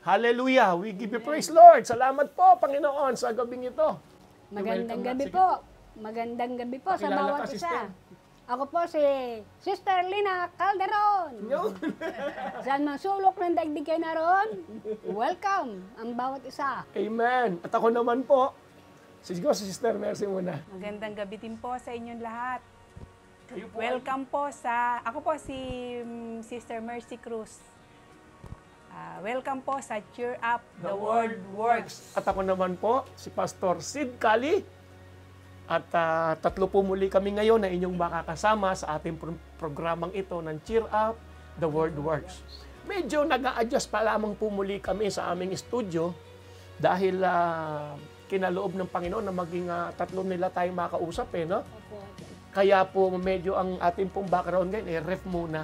Hallelujah! We give you praise, Lord. Salamat po, Panginoon, sa gabing ito. Magandang gabi po. Magandang gabi po sa Pakilala bawat ka, isa. sister. Ako po si Sister Lina Calderon. Yun. Saan mang sulok ng daigdig kayo naroon, welcome ang bawat isa. Amen. At ako naman po, si Sister Mercy muna. Magandang gabi din po sa inyong lahat. Kayo po Welcome po ako po si Sister Mercy Cruz. Welcome po sa Cheer Up, The Word Works. At ako naman po, si Pastor Sid Cali. At tatlo po muli kami ngayon na inyong makakasama sa ating programang ito ng Cheer Up, The Word Works. Medyo nag-a-adjust pa lamang po muli kami sa aming studio dahil kinaloob ng Panginoon na maging tatlo nila tayong makausap no? Kaya po medyo ang ating pong background ngayon, ref muna.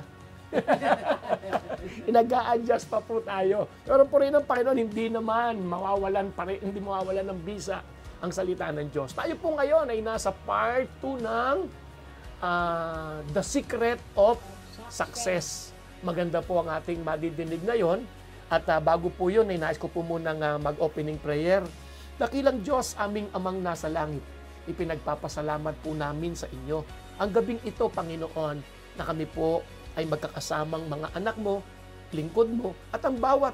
Nag-a-adjust pa po tayo. Pero po rin ng Panginoon, hindi naman mawawalan pa rin, hindi mawawalan ng bisa ang salita ng Diyos. Tayo po ngayon ay nasa part 2 ng The Secret of Success. Maganda po ang ating madidinig ngayon. At bago po yun, ay nais ko po munang mag-opening prayer. Dakilang Diyos, aming amang nasa langit, ipinagpapasalamat po namin sa inyo. Ang gabing ito, Panginoon, na kami po ay magkakasamang mga anak mo, lingkod mo, at ang bawat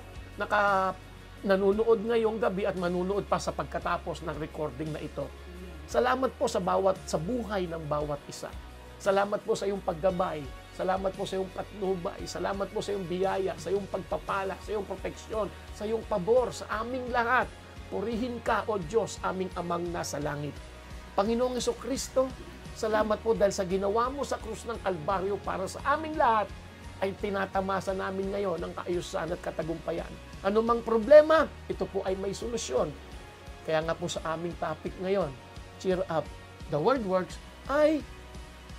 nanonood ngayong gabi at manunood pa sa pagkatapos ng recording na ito. Salamat po sa buhay ng bawat isa. Salamat po sa iyong paggabay. Salamat po sa iyong patnubay. Salamat po sa iyong biyaya, sa iyong pagpapala, sa iyong proteksyon, sa iyong pabor, sa aming lahat. Purihin ka, O Diyos, aming amang nasa langit. Panginoong Jesucristo, salamat po dahil sa ginawa mo sa krus ng Kalbaryo para sa aming lahat, ay tinatamasa namin ngayon ang kaayusan at katagumpayan. Anumang problema, ito po ay may solusyon. Kaya nga po sa aming topic ngayon, Cheer Up, The Word Works, ay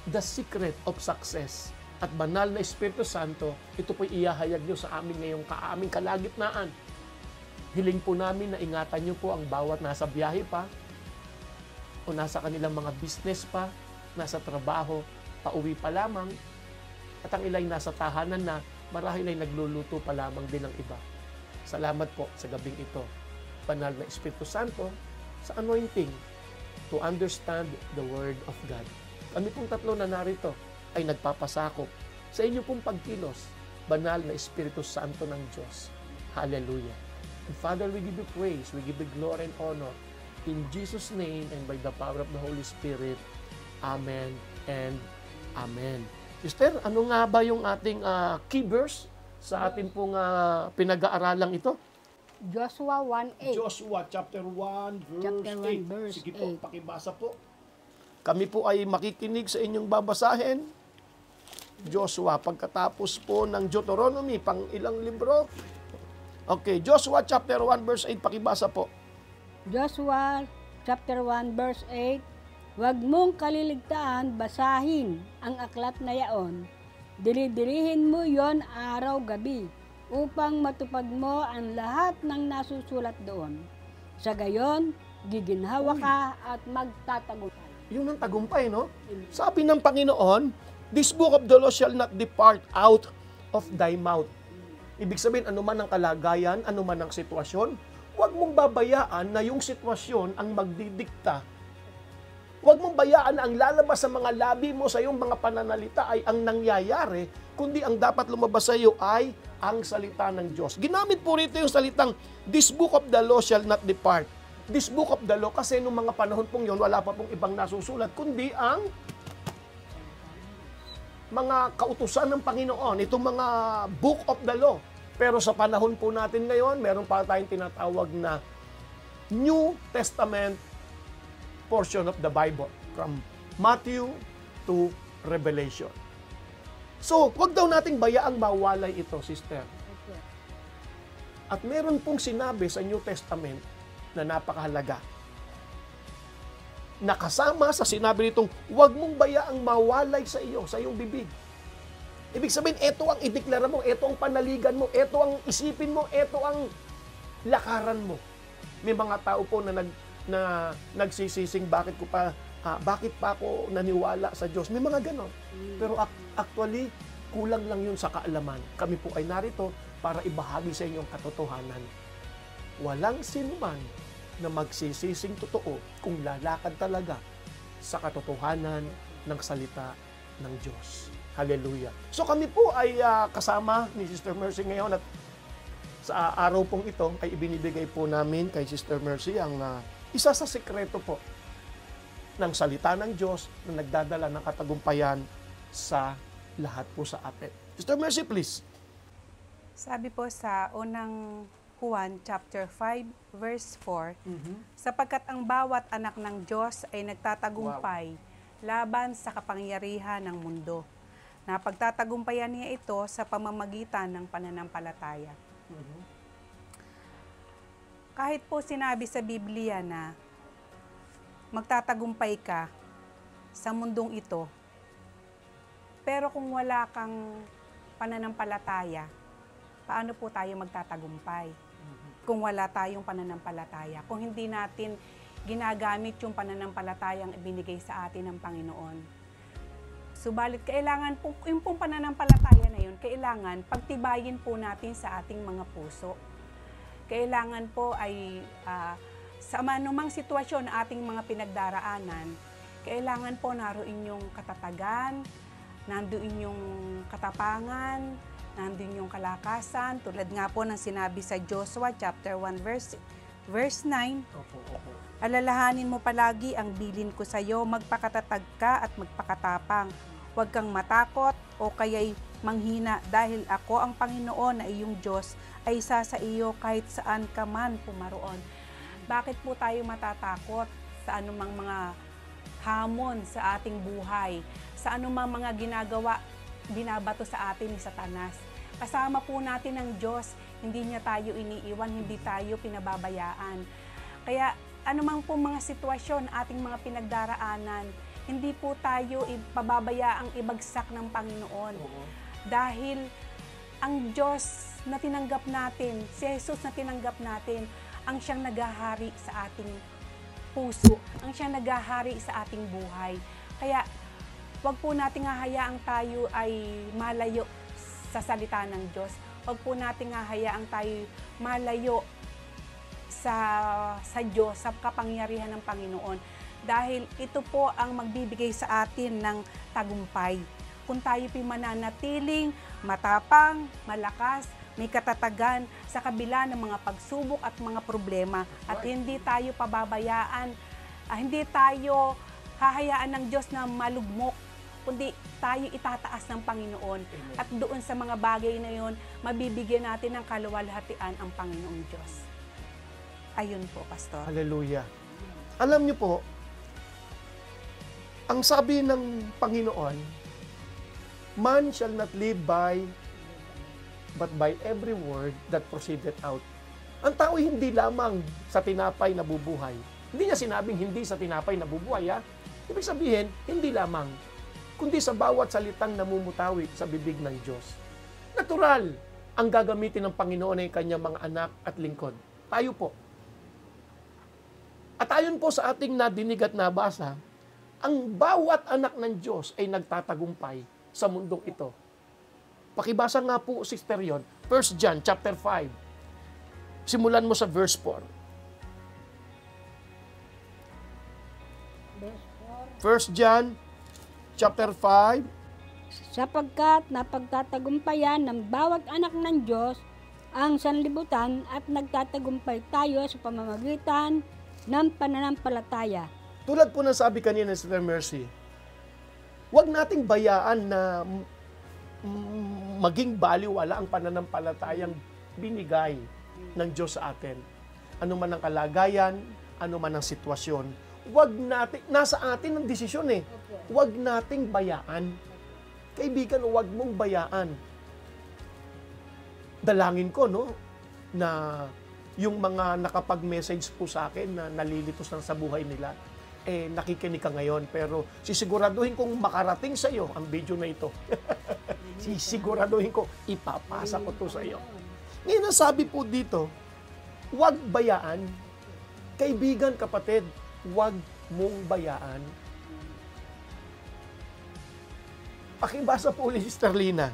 the secret of success. At banal na Espiritu Santo, ito po iahayag nyo sa amin ngayong aming kalagitnaan. Hiling po namin na ingatan nyo po ang bawat nasa biyahe pa, o nasa kanilang mga business pa, nasa trabaho, pauwi pa lamang, at ang ila'y nasa tahanan na marahil ay nagluluto pa lamang din ng iba. Salamat po sa gabing ito, banal na Espiritu Santo, sa anointing to understand the Word of God. Kami pong tatlo na narito ay nagpapasakop sa inyo pong pagkilos, banal na Espiritu Santo ng Diyos. Hallelujah. And Father, we give you praise, we give you glory and honor. In Jesus' name and by the power of the Holy Spirit. Amen and Amen. Sister, ano nga ba yung ating key verse sa ating pong pinag-aaralang ito? Joshua 1:8. Joshua chapter 1 verse Chapter 1, 8. verse Sige po, 8. pakibasa po. Kami po ay makikinig sa inyong babasahin. Joshua, pagkatapos po ng Deuteronomy, pang ilang libro? Okay, Joshua chapter 1 verse 8, pakibasa po. Joshua chapter 1 verse 8. Huwag mong kaliligtaan basahin ang aklat na yaon. Diri-dirihin mo yon araw-gabi upang matupad mo ang lahat ng nasusulat doon. Sa gayon, giginhawa ka at magtatagumpay. Yun ang tagumpay, no? Sabi ng Panginoon, this book of the law shall not depart out of thy mouth. Ibig sabihin, anuman ang kalagayan, anuman ang sitwasyon, huwag mong babayaan na yung sitwasyon ang magdidikta. Huwag mong bayaan na ang lalabas sa mga labi mo sa iyong mga pananalita ay ang nangyayari, kundi ang dapat lumabas sa iyo ay ang salita ng Diyos. Ginamit po rito yung salitang, this book of the law shall not depart. This book of the law, kasi nung mga panahon pong yun, wala pa pong ibang nasusulat, kundi ang mga kautusan ng Panginoon, itong mga book of the law. Pero sa panahon po natin ngayon, meron pa tayong tinatawag na New Testament portion of the Bible, from Matthew to Revelation. So, wag daw nating bayaang mawalay ito, sister. At meron pong sinabi sa New Testament na napakahalaga. Nakasama sa sinabi nitong, wag mong bayaang mawalay sa iyo, sa iyong bibig. Ibig sabihin, ito ang ideklara mo, ito ang panaligan mo, ito ang isipin mo, ito ang lakaran mo. May mga tao po na nagsisising bakit pa ako naniwala sa Diyos. May mga ganon. Pero actually, kulang lang yun sa kaalaman. Kami po ay narito para ibahagi sa inyong katotohanan. Walang sinuman na magsisising totoo kung lalakad talaga sa katotohanan ng salita ng Diyos. Hallelujah. So kami po ay kasama ni Sister Mercy ngayon at sa araw pong ito ay ibinibigay po namin kay Sister Mercy ang isa sa sekreto po ng salita ng Diyos na nagdadala ng katagumpayan sa lahat po sa atin. Sister Mercy, please. Sabi po sa unang Juan chapter 5 verse 4, sapagkat ang bawat anak ng Diyos ay nagtatagumpay laban sa kapangyarihan ng mundo. Napagtatagumpayan niya ito sa pamamagitan ng pananampalataya. Kahit po sinabi sa Biblia na magtatagumpay ka sa mundong ito, pero kung wala kang pananampalataya, paano po tayo magtatagumpay? Kung wala tayong pananampalataya, kung hindi natin ginagamit yung pananampalatayang ibinigay sa atin ng Panginoon. Subalit, kailangan po, yung pong pananampalataya na yun, kailangan pagtibayin po natin sa ating mga puso. Kailangan po ay sa manumang sitwasyon na ating mga pinagdaraanan, kailangan po naroon yung katatagan, nandoon yung katapangan, nandoon yung kalakasan, tulad nga po ng sinabi sa Joshua chapter 1 verse 9. Alalahanin mo palagi ang bilin ko sa iyo, magpakatatag ka at magpakatapang. Huwag kang matakot o kaya'y manghina dahil ako ang Panginoon na iyong Diyos ay isa sa iyo kahit saan ka man pumaroon. Bakit po tayo matatakot sa anumang mga hamon sa ating buhay, sa anumang mga ginagawa, binabato sa atin ni Satanas? Kasama po natin ang Diyos, hindi niya tayo iniiwan, hindi tayo pinababayaan. Kaya anumang po mga sitwasyon, ating mga pinagdaraanan, hindi po tayo pababayaang ibagsak ng Panginoon. Dahil ang Diyos na tinanggap natin, si Jesus na tinanggap natin, ang siyang naghahari sa ating puso, ang siyang naghahari sa ating buhay. Kaya wag po nating hahayaang tayo ay malayo sa salita ng Diyos. Wag po nating hahayaang tayo malayo sa Diyos, sa kapangyarihan ng Panginoon. Dahil ito po ang magbibigay sa atin ng tagumpay. Kung tayo mananatiling matapang, malakas, may katatagan sa kabila ng mga pagsubok at mga problema. At hindi tayo pababayaan, hindi tayo hahayaan ng Diyos na malugmok, kundi tayo itataas ng Panginoon. At doon sa mga bagay na yon, mabibigyan natin ng kaluwalhatian ang Panginoong Diyos. Ayun po, Pastor. Hallelujah. Alam niyo po, ang sabi ng Panginoon, man shall not live by but by every word that proceeded out. Ang tao hindi lamang sa tinapay nabubuhay. Hindi niya sinabing hindi sa tinapay nabubuhay, ha? Ibig sabihin, hindi lamang, kundi sa bawat salitang namumutawi sa bibig ng Diyos. Natural, ang gagamitin ng Panginoon ay kanyang mga anak at lingkod. Tayo po. At ayon po sa ating nadinig at nabasa, ang bawat anak ng Diyos ay nagtatagumpay sa mundong ito. Pakibasa nga po, Sister yon, 1 John chapter 5. Simulan mo sa verse 4. Verse 1 John chapter 5. Sapagkat napagtatagumpayan ng bawat anak ng Diyos ang sanlibutan at nagtatagumpay tayo sa pamamagitan ng pananampalataya. Tulad po ng sabi kanina, Sister Mercy, huwag nating bayaan na maging baliwala ang pananampalatayang binigay ng Diyos sa atin. Ano man ang kalagayan, ano man ang sitwasyon, huwag natin, nasa atin ang desisyon eh. Huwag nating bayaan. Kaibigan, huwag mong bayaan. Dalangin ko, no, na yung mga nakapag-message po sa akin na nalilitos na sa buhay nila, nakikinig ka ngayon, pero sisiguraduhin kong makarating sa iyo ang video na ito. Sisiguraduhin ko, ipapasa ko to sa iyo. Ngayon, sabi po dito, huwag bayaan. Kaibigan, kapatid, huwag mong bayaan. Pakibasa po ulit, Sister Lina.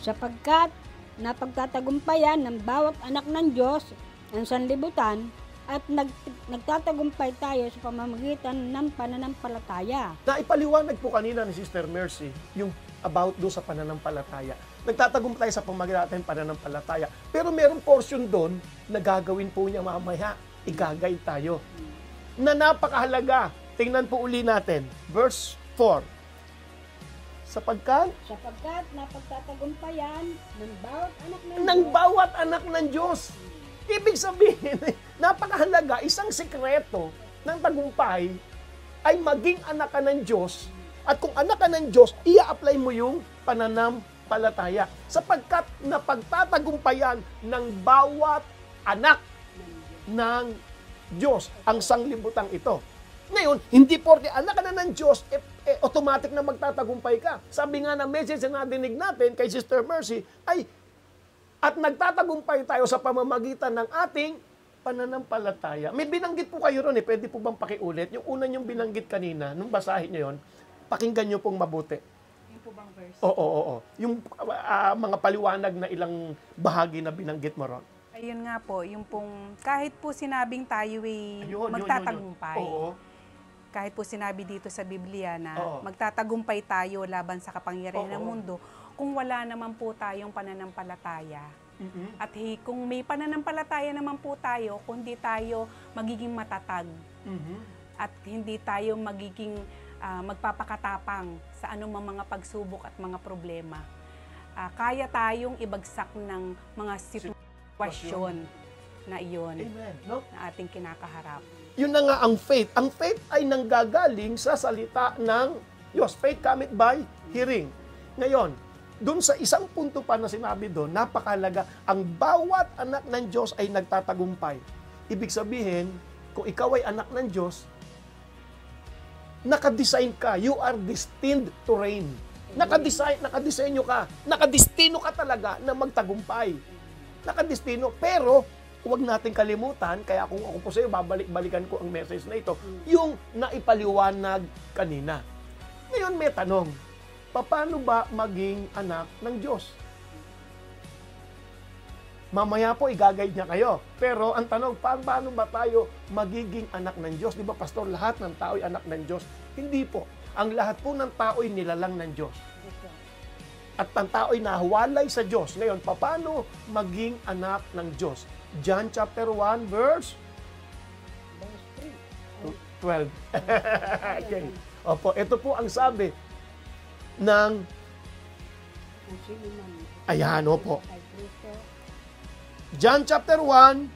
sapagkat napagtatagumpayan ng bawat anak ng Diyos ang sanlibutan at nagtatagumpay tayo sa pamamagitan ng pananampalataya. Naipaliwanag po kanina ni Sister Mercy yung about do sa pananampalataya. Nagtatagumpay sa pamamagitan ng pananampalataya. Pero merong portion doon na gagawin po niya mamaya. Igagay tayo. Na napakahalaga. Tingnan po uli natin. Verse 4. Sapagkat Napagtatagumpayan ng bawat anak ng Diyos. Ibig sabihin, napakahalaga, isang sikreto ng tagumpay ay maging anak ka ng Diyos. At kung anak ka ng Diyos, ia-apply mo yung pananampalataya. Sapagkat napagtatagumpayan ng bawat anak ng Diyos ang sanglibutang ito. Ngayon, hindi porke anak ka na ng Diyos, automatic na magtatagumpay ka. Sabi nga ng message na nadinig natin kay Sister Mercy, ay at nagtatagumpay tayo sa pamamagitan ng ating pananampalataya. May binanggit po kayo ron pwede po bang pakiulit? Yung una niyong binanggit kanina, nung basahin niyo yun, pakinggan niyo pong mabuti. Yung po bang verse? Oo. Yung mga paliwanag na ilang bahagi na binanggit mo ron. Ayun nga po, yung pong, kahit po sinabing tayo magtatagumpay. Oo. Kahit po sinabi dito sa Biblia na Oo. magtatagumpay tayo laban sa kapangyarihan ng Oo. mundo, kung wala naman po tayong pananampalataya. Mhm. At kung may pananampalataya naman po tayo, kung hindi tayo magiging matatag Mhm. at hindi tayo magiging magpapakatapang sa anumang mga pagsubok at mga problema, kaya tayong ibagsak ng mga sitwasyon na iyon Amen. No? na ating kinakaharap. Yun na nga ang faith. Ang faith ay nanggagaling sa salita ng Diyos. Faith cometh by hearing. Ngayon, dun sa isang punto pa na sinabi doon, napakalaga, ang bawat anak ng Diyos ay nagtatagumpay. Ibig sabihin, kung ikaw ay anak ng Diyos, nakadesign ka. You are destined to reign. Nakadisenyo ka. Nakadestino ka talaga na magtagumpay. Nakadestino. Pero, huwag natin kalimutan, kaya kung ako po sa iyo, balikan ko ang message na ito, yung naipaliwanag kanina. Ngayon may tanong, paano ba maging anak ng Diyos? Mamaya po, i-guide niya kayo. Pero ang tanong, paano ba tayo magiging anak ng Diyos? Di ba, Pastor, lahat ng tao ay anak ng Diyos? Hindi po. Ang lahat po ng tao ay nilalang ng Diyos. At ang tao ay nahuwalay sa Diyos. Ngayon, paano maging anak ng Diyos? John chapter 1, verse 12. Okay. Opo, ito po ang sabi ng ayan, opo. John chapter 1,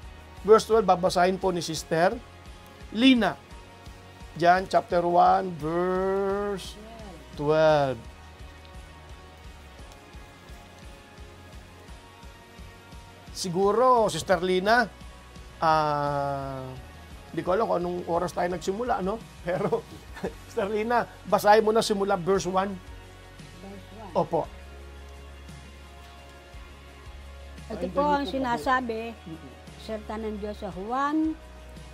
verse 12, babasahin po ni Sister Lina. John chapter 1, verse 12. Siguro, Sister Lina, hindi ko alam kung anong oras tayo nagsimula, no? Pero, Sister Lina, basahin mo na simula verse 1. Opo. Ito po ang sinasabi salita ng Diyos sa Juan,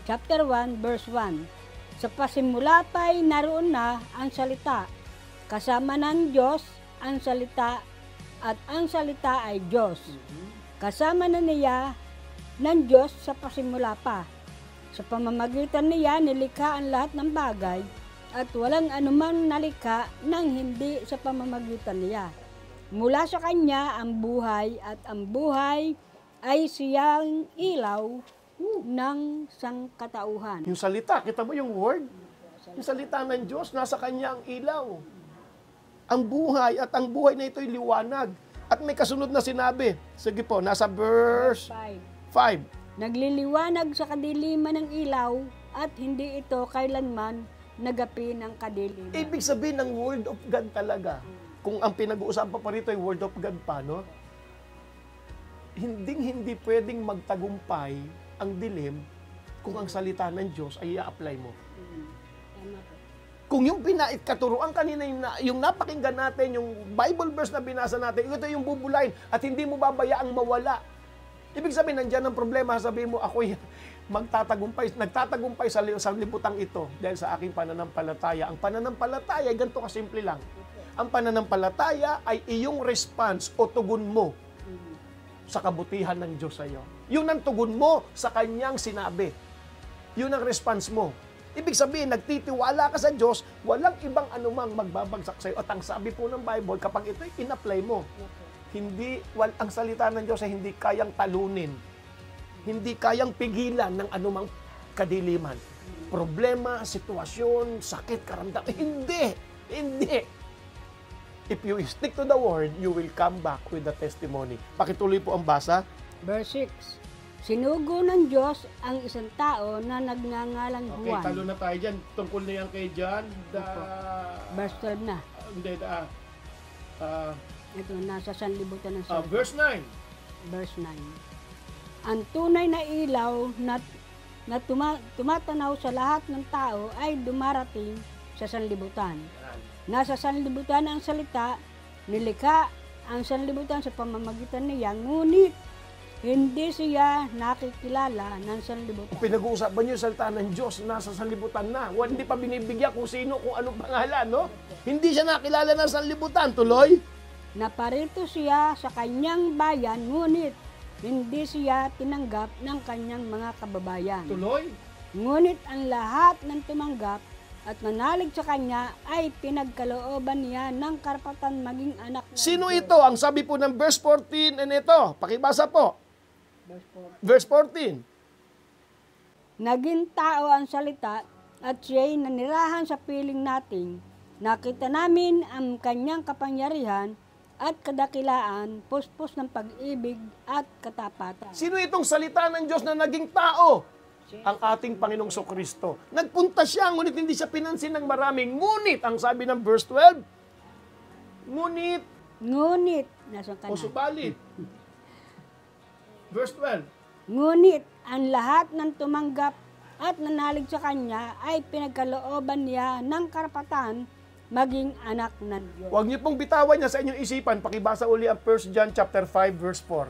chapter 1, verse 1. Sa pasimula pa'y naroon na ang salita. Kasama ng Diyos ang salita at ang salita ay Diyos. Kasama na niya ng Diyos sa pasimula pa. Sa pamamagitan niya nilikha ang lahat ng bagay at walang anumang nalikha nang hindi sa pamamagitan niya. Mula sa Kanya ang buhay at ang buhay ay siyang ilaw ng sangkatauhan. Yung salita, kita mo yung word? Yung salita ng Diyos, nasa Kanya ang ilaw. Ang buhay, at ang buhay na ito'y liwanag. At may kasunod na sinabi. Sige po, nasa verse 5. Nagliliwanag sa kadiliman ng ilaw at hindi ito kailanman nagapi ng kadiliman. Ibig sabihin ng Word of God talaga. Kung ang pinag-uusapan pa rito ay Word of God pa, no? Hindi pwedeng magtagumpay ang dilim kung ang salita ng Diyos ay i-apply mo. Tama po. Kung yung katuruan kanina, yung napakinggan natin, yung Bible verse na binasa natin, ito yung bubulain at hindi mo babayaang mawala. Ibig sabihin, nandiyan ang problema, sabihin mo, ako'y nagtatagumpay sa libutang ito dahil sa aking pananampalataya. Ang pananampalataya, ganito kasimple lang. Ang pananampalataya ay iyong response o tugon mo sa kabutihan ng Diyos sa iyo. Yun ang tugon mo sa Kanyang sinabi. Yun ang response mo. Ibig sabihin, nagtitiwala ka sa Diyos, walang ibang anumang magbabagsak sa iyo. At ang sabi po ng Bible, kapag ito'y in-apply mo, ang salita ng Diyos ay hindi kayang talunin. Hindi kayang pigilan ng anumang kadiliman. Problema, sitwasyon, sakit, karamdaman. Hindi. If you stick to the word, you will come back with the testimony. Pakituloy po ang basa. Verse 6. Sinugo ng Diyos ang isang tao na nagngangalang Okay, Juan. talo na tayo dyan. Tungkol na yan kay John. Verse 12 na. Ito, nasa sanlibutan ng salita. Verse 9. Verse 9. Ang tunay na ilaw na tumatanaw sa lahat ng tao ay dumarating sa sanlibutan. Nasa sanlibutan ang salita, nilikha ang sanlibutan sa pamamagitan niya, ngunit hindi siya nakikilala ng sanlibutan. Pinag-uusapan niyo yung salita ng Diyos, nasa sanlibutan na. Hindi pa binibigyan kung sino, kung anong pangalan, no? Hindi siya nakilala ng sanlibutan. Tuloy. Naparito siya sa kanyang bayan, ngunit hindi siya tinanggap ng kanyang mga kababayan. Tuloy. Ngunit ang lahat ng tumanggap at nanalig sa kanya ay pinagkalooban niya ng karapatan maging anak ng Sino Diyos. ito? Ang sabi po ng verse 14, and ito, pakibasa po. Verse 14. Naging tao ang salita at siya'y nanirahan sa piling natin. Nakita namin ang kanyang kapangyarihan at kadakilaan, puspos ng pag-ibig at katapatan. Sino itong salita ng Diyos na naging tao? Ang ating Panginoong Sokristo. Nagpunta siya, ngunit hindi siya pinansin ng maraming. Ngunit, ang sabi ng verse 12, Ngunit, nasa o subalit. Verse 12, Ngunit, ang lahat ng tumanggap at nanalig sa kanya ay pinagkalooban niya ng karapatan maging anak ng Diyos. huwag niyo pong bitawan niya sa inyong isipan. Pakibasa uli ang 1 John chapter 5 verse 4.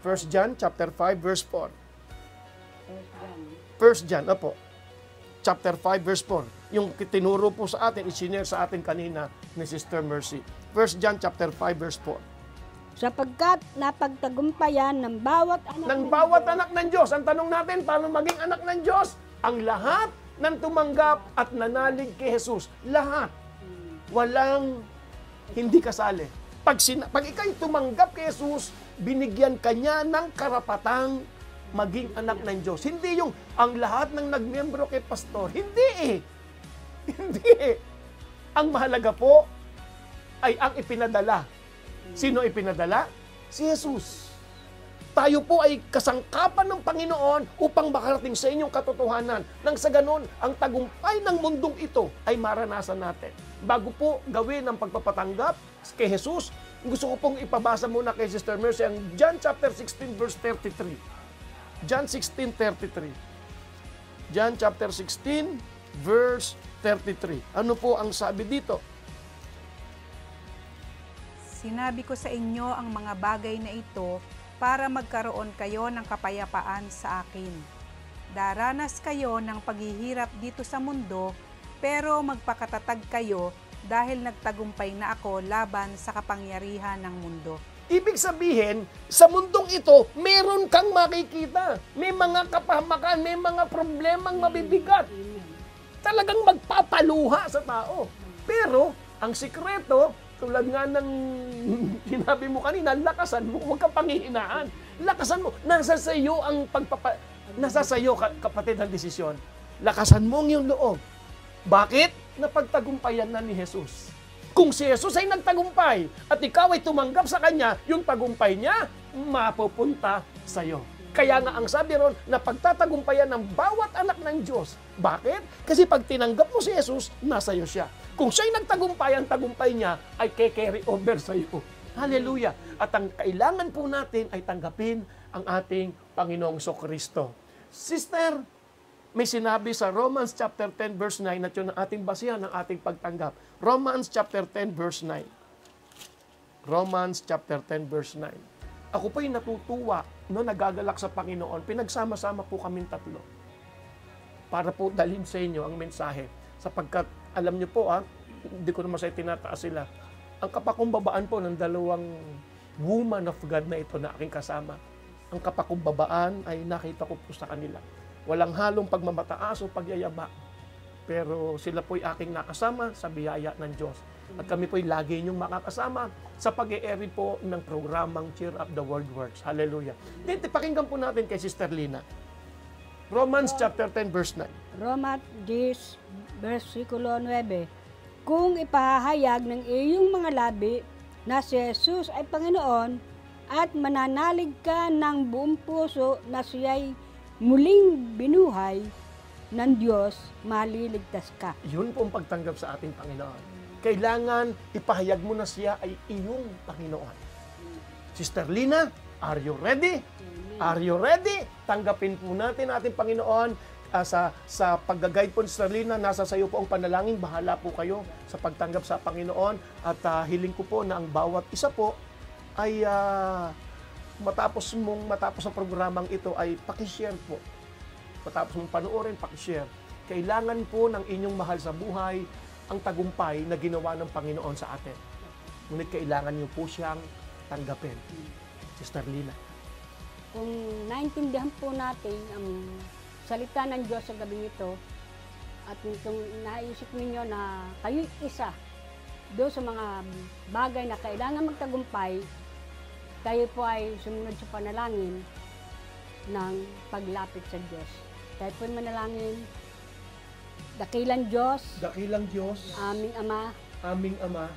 1 John chapter 5 verse 4. 1 John, chapter 5 verse 4. Yung tinuro po sa atin, isinare sa atin kanina ni Sister Mercy. 1 John chapter 5 verse 4. Sapagkat napagtagumpayan ng bawat Anak ng Diyos. Ang tanong natin, paano maging anak ng Diyos? Ang lahat ng tumanggap at nanalig kay Jesus. Lahat. Walang hindi kasali. Pag ika'y tumanggap kay Jesus, binigyan kanya ng karapatang maging anak ng Diyos. Hindi yung ang lahat ng nagmiyembro kay pastor. Hindi. Hindi. Ang mahalaga po ay ang ipinadala. Sino ipinadala? Si Jesus. Tayo po ay kasangkapan ng Panginoon upang makarating sa inyong katotohanan. Nang sa ganon, ang tagumpay ng mundong ito ay maranasan natin. Bago po gawin ang pagpapatanggap kay Jesus, gusto ko pong ipabasa muna kay Sister Mercy ang John chapter 16 verse 33. John 16:33. John chapter 16 verse 33. Ano po ang sabi dito? Sinabi ko sa inyo ang mga bagay na ito para magkaroon kayo ng kapayapaan sa akin. Daranas kayo ng paghihirap dito sa mundo, pero magpakatatag kayo dahil nagtagumpay na ako laban sa kapangyarihan ng mundo. Ibig sabihin, sa mundong ito, meron kang makikita. May mga kapahamakan, may mga problemang mabibigat. Talagang magpapaluha sa tao. Pero, ang sikreto, tulad nga ng sinabi mo kanina, lakasan mo, huwag kang panghihinaan. Lakasan mo. Nasa sayo ang nasa sayo, kapatid, ang desisyon. Lakasan mo ang iyong loob. Bakit? Napagtagumpayan na ni Jesus. Kung si Jesus ay nagtagumpay at ikaw ay tumanggap sa Kanya, yung tagumpay niya, mapupunta sa iyo. Kaya nga ang sabi ron, na pagtatagumpayan ng bawat anak ng Diyos. Bakit? Kasi pag tinanggap mo si Jesus, nasa iyo siya. Kung siya'y nagtagumpay, ang tagumpay niya ay carry over sa iyo. Hallelujah! At ang kailangan po natin ay tanggapin ang ating Panginoong Sokristo. Sister, may sinabi sa Romans chapter 10 verse 9 at yun ang ating basihan ng ating pagtanggap. Romans chapter 10 verse 9. Romans chapter 10 verse 9. Ako po'y natutuwa, nagagalak sa Panginoon. Pinagsama-sama po kaming tatlo para po dalhin sa inyo ang mensahe. Sapagkat, alam niyo po hindi ko naman sa tinataas sila. Ang kapakumbabaan po ng dalawang woman of God na ito na aking kasama. Ang kapakumbabaan ay nakita ko po sa kanila. Walang halong pagmamataas o pagyayama. Pero sila po'y aking nakasama sa biyaya ng Diyos. At kami po'y lagi niyong makakasama sa pag-e-airy po ng programang Cheer Up the World Works. Hallelujah. Dito, pakinggan po natin kay Sister Lina. Romans chapter 10 verse 9. Romans 10, versikulo 9. Kung ipahayag ng iyong mga labi na si Jesus ay Panginoon at mananalig ka ng buong puso na siya'y muling binuhay ng Diyos, maliligtas ka. Yun po ang pagtanggap sa ating Panginoon. Kailangan ipahayag mo na siya ay iyong Panginoon. Sister Lina, are you ready? Are you ready? Tanggapin po natin ating Panginoon. Sa pag-guide po ni Sister Lina, nasa sayo po ang panalangin. Bahala po kayo sa pagtanggap sa Panginoon. At hiling ko po na ang bawat isa po ay matapos ang programang ito ay pakishare po. Matapos mong panoorin, pakishare. Kailangan po ng inyong mahal sa buhay ang tagumpay na ginawa ng Panginoon sa atin. Ngunit kailangan niyo po siyang tanggapin. Sister Lina. Kung naintindihan po natin ang salita ng Diyos sa gabing ito, at kung naisip ninyo na kayo'y isa doon sa mga bagay na kailangan magtagumpay, tayo po ay sumunod sa panalangin ng paglapit sa Diyos. Tayo po ay manalangin. Dakilang Diyos, Dakilang Diyos, aming Ama, aming Ama,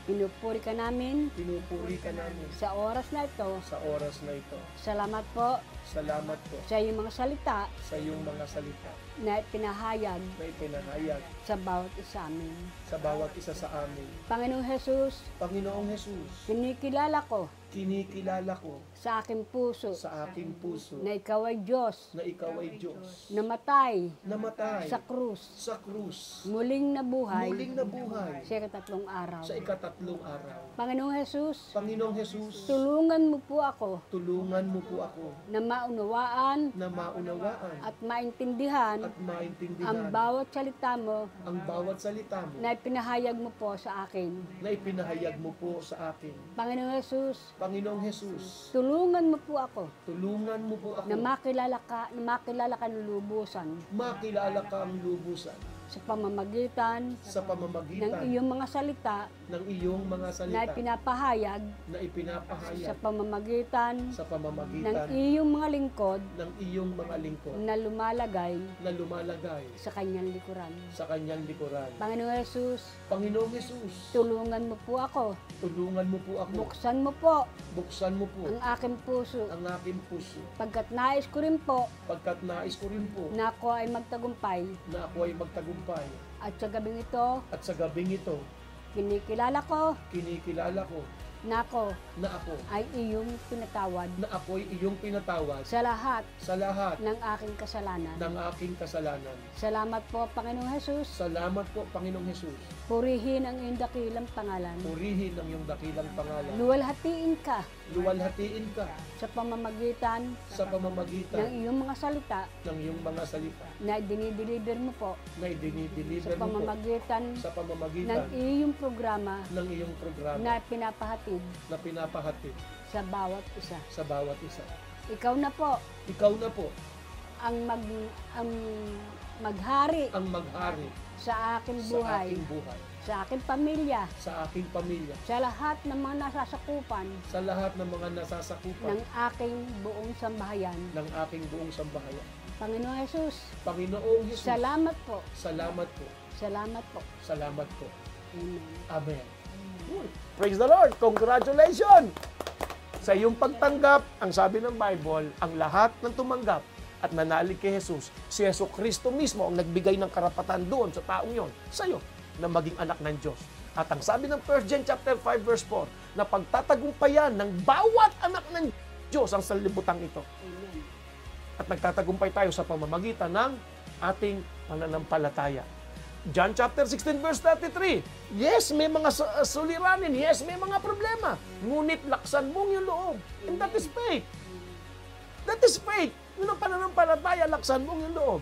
pinupuri ka namin pinupuri ka namin sa oras na ito. sa oras na ito. Salamat po Salamat po sa iyong mga salita sa iyong mga salita na pinahayag na ipinahayag sa bawat isa amin. sa bawat isa sa amin. Panginoong Jesus, Panginoong Jesus, kinikilala ko kinikilala ko sa aking puso sa aking puso na ikaw ay Diyos, na ikaw ay Diyos, namatay namatay sa krus, sa krus, muling nabuhay muling nabuhay sa ikatatlong araw. sa ikatatlong araw. Panginoong Jesus, Panginoong Jesus, tulungan mo po ako tulungan mo po ako na maunawaan na maunawaan at maintindihan at maintindihan ang bawat salita mo ang bawat salita mo na ipinahayag mo po sa akin. na ipinahayag mo po sa akin. Panginoong Jesus, Panginoong Jesus, tulungan mo po ako tulungan mo po ako na makilala ka ng lubusan makilala ka ang lubusan sa pamamagitan sa ng pamamagitan iyong mga salita ng iyong mga na salita ipinapahayag na sa ipinapahayag pamamagitan sa ng pamamagitan iyong mga lingkod ng iyong mga lingkod na lumalagay na lumalagay sa kanyang likuran. sa kanyang likuran. Panginoong Jesus, Panginoong Jesus, tulungan mo po ako. tulungan mo po ako. Buksan mo po Buksan mo po ang aking puso ang aking puso pagkat nais ko rin po pagkat nais ko rin po na ako ay magtagumpay. na ako ay magtagumpay. At sa gabing ito, At sa gabing ito, kinikilala ko kinikilala ko na ako na ako ay iyong pinatawad na ako'y iyong pinatawad sa lahat sa lahat ng aking kasalanan. ng aking kasalanan. Salamat po, Panginoong Jesus. Salamat po, Panginoong Jesus. Purihin ang iyong dakilang pangalan. Purihin ang iyong dakilang pangalan. Luwalhatiin ka Luwalhatiin ka sa pamamagitan sa ng pamamagitan iyong mga salita ng iyong mga salita na dinideliver mo po na sa idinideliver mo po pamamagitan sa ng pamamagitan iyong programa ng iyong programa na pinapahatid na pinapahatid sa bawat isa. sa bawat isa. Ikaw na po Ikaw na po ang maghari ang maghari sa aking sa buhay, aking buhay, sa aking pamilya, sa aking pamilya, sa lahat ng mga nasasakupan sa lahat ng mga nasasakupan ng aking buong sambahayan. ng aking buong sambahayan. Panginoong Jesus, Panginoong Jesus, salamat po. salamat po. Salamat po. Salamat po. Amen. Amen. Praise the Lord! Congratulations! Sa iyong pagtanggap, ang sabi ng Bible, ang lahat ng tumanggap at nanalig kay Jesus, si Yesu Kristo mismo ang nagbigay ng karapatan doon sa taong yon, sa iyo, na maging anak ng Diyos. At ang sabi ng 1 John chapter 5 verse 4, na pagtatagumpayan ng bawat anak ng Diyos ang sanlibutan ito. Amen. At nagtatagumpay tayo sa pamamagitan ng ating pananampalataya. John chapter 16 verse 33. Yes, may mga suliranin. Yes, may mga problema. Ngunit laksan mong yung loob. And that is faith. That is faith. Yun ang pananampalataya, laksan mong yung loob.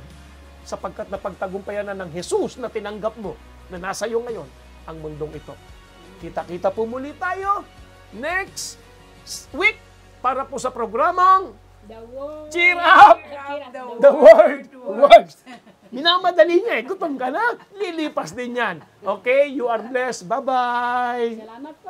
Sapagkat napagtagumpayan na ng Jesus na tinanggap mo, na nasa iyo ngayon, ang mundong ito. Kita-kita po muli tayo next week para po sa programang The word. Cheer Up! The Word Works. Minamadali niya eh. Gutom ka na. Lilipas din yan. Okay? You are blessed. Bye-bye. Salamat po.